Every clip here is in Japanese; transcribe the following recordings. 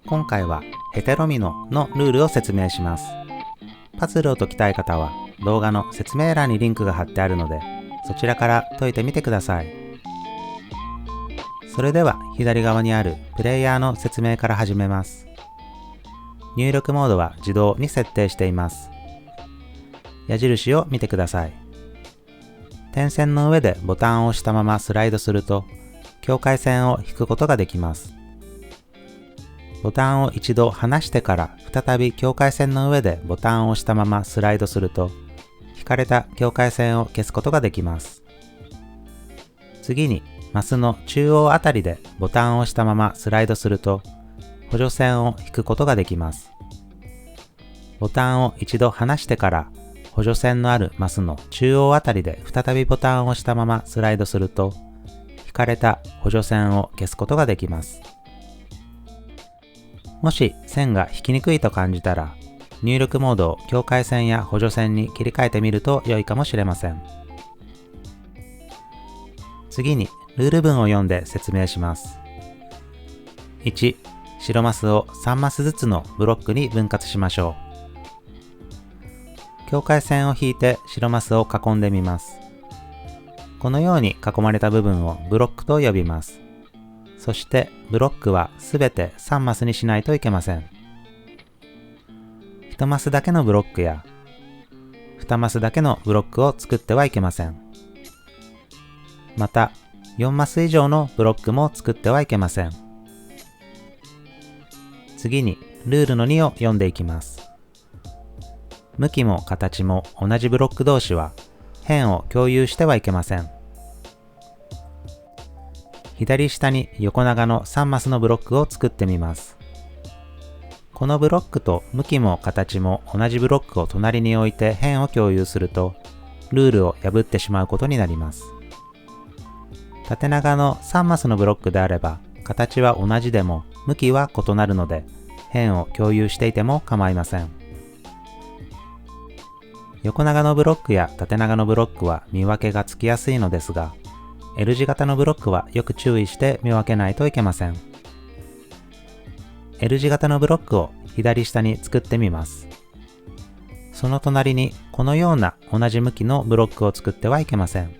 今回はヘテロミノのルールを説明します。パズルを解きたい方は動画の説明欄にリンクが貼ってあるので、そちらから解いてみてください。それでは左側にあるプレイヤーの説明から始めます。入力モードは自動に設定しています。矢印を見てください。点線の上でボタンを押したままスライドすると、境界線を引くことができます。ボタンを一度離してから再び境界線の上でボタンを押したままスライドすると、引かれた境界線を消すことができます。次にマスの中央あたりでボタンを押したままスライドすると、補助線を引くことができます。ボタンを一度離してから補助線のあるマスの中央あたりで再びボタンを押したままスライドすると、引かれた補助線を消すことができます。もし線が引きにくいと感じたら、入力モードを境界線や補助線に切り替えてみると良いかもしれません。次にルール文を読んで説明します。1、白マスを3マスずつのブロックに分割しましょう。境界線を引いて白マスを囲んでみます。このように囲まれた部分をブロックと呼びます。そしてブロックはすべて3マスにしないといけません。1マスだけのブロックや2マスだけのブロックを作ってはいけません。また4マス以上のブロックも作ってはいけません。次にルールの2を読んでいきます。向きも形も同じブロック同士は辺を共有してはいけません。左下に横長の3マスのブロックを作ってみます。このブロックと向きも形も同じブロックを隣に置いて辺を共有すると、ルールを破ってしまうことになります。縦長の3マスのブロックであれば、形は同じでも向きは異なるので、辺を共有していても構いません。横長のブロックや縦長のブロックは見分けがつきやすいのですが、L 字型のブロックはよく注意して見分けないといけません。L 字型のブロックを左下に作ってみます。その隣にこのような同じ向きのブロックを作ってはいけません。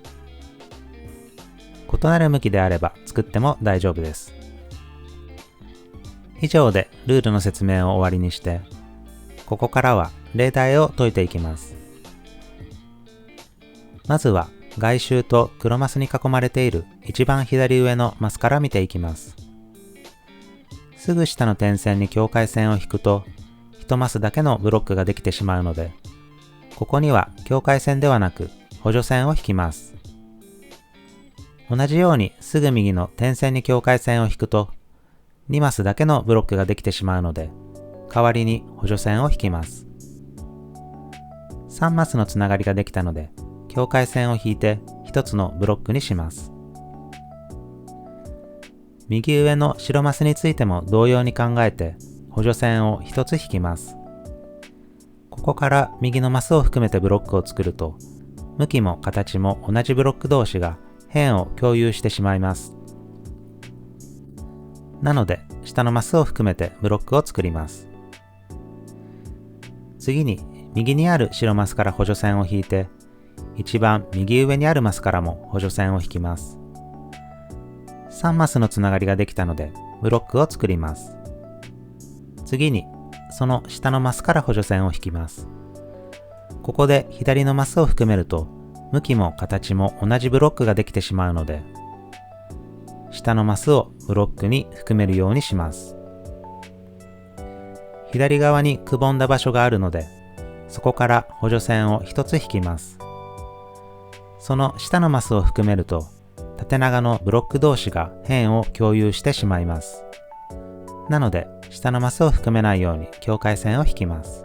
異なる向きであれば作っても大丈夫です。以上でルールの説明を終わりにして、ここからは例題を解いていきます。まずは外周と黒マスに囲まれている一番左上のマスから見ていきます。すぐ下の点線に境界線を引くと、1マスだけのブロックができてしまうので、ここには境界線ではなく補助線を引きます。同じようにすぐ右の点線に境界線を引くと、2マスだけのブロックができてしまうので、代わりに補助線を引きます。3マスのつながりができたので、境界線を引いて1つのブロックにします。右上の白マスについても同様に考えて補助線を1つ引きます。ここから右のマスを含めてブロックを作ると、向きも形も同じブロック同士が辺を共有してしまいます。なので下のマスを含めてブロックを作ります。次に右にある白マスから補助線を引いて、一番右上にあるマスからも補助線を引きます。3マスのつながりができたのでブロックを作ります。次にその下のマスから補助線を引きます。ここで左のマスを含めると向きも形も同じブロックができてしまうので、下のマスをブロックに含めるようにします。左側にくぼんだ場所があるので、そこから補助線を1つ引きます。その下のマスを含めると、縦長のブロック同士が辺を共有してしまいます。なので、下のマスを含めないように境界線を引きます。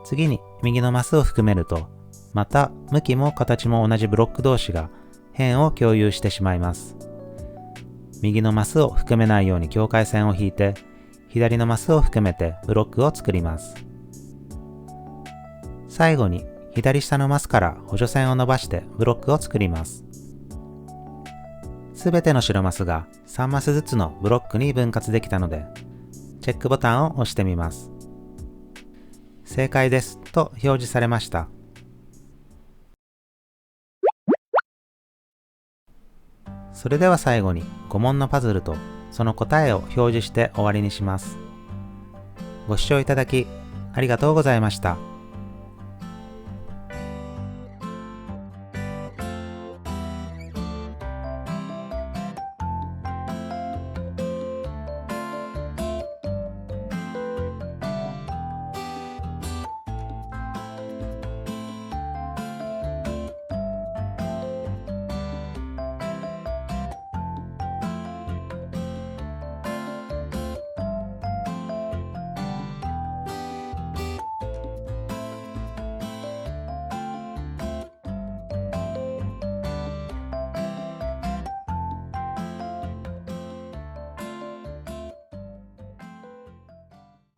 次に右のマスを含めると、また向きも形も同じブロック同士が辺を共有してしまいます。右のマスを含めないように境界線を引いて、左のマスを含めてブロックを作ります。最後に左下のマスから補助線を伸ばしてブロックを作ります。すべての白マスが3マスずつのブロックに分割できたので、チェックボタンを押してみます。正解ですと表示されました。それでは最後に5問のパズルとその答えを表示して終わりにします。ご視聴いただきありがとうございました。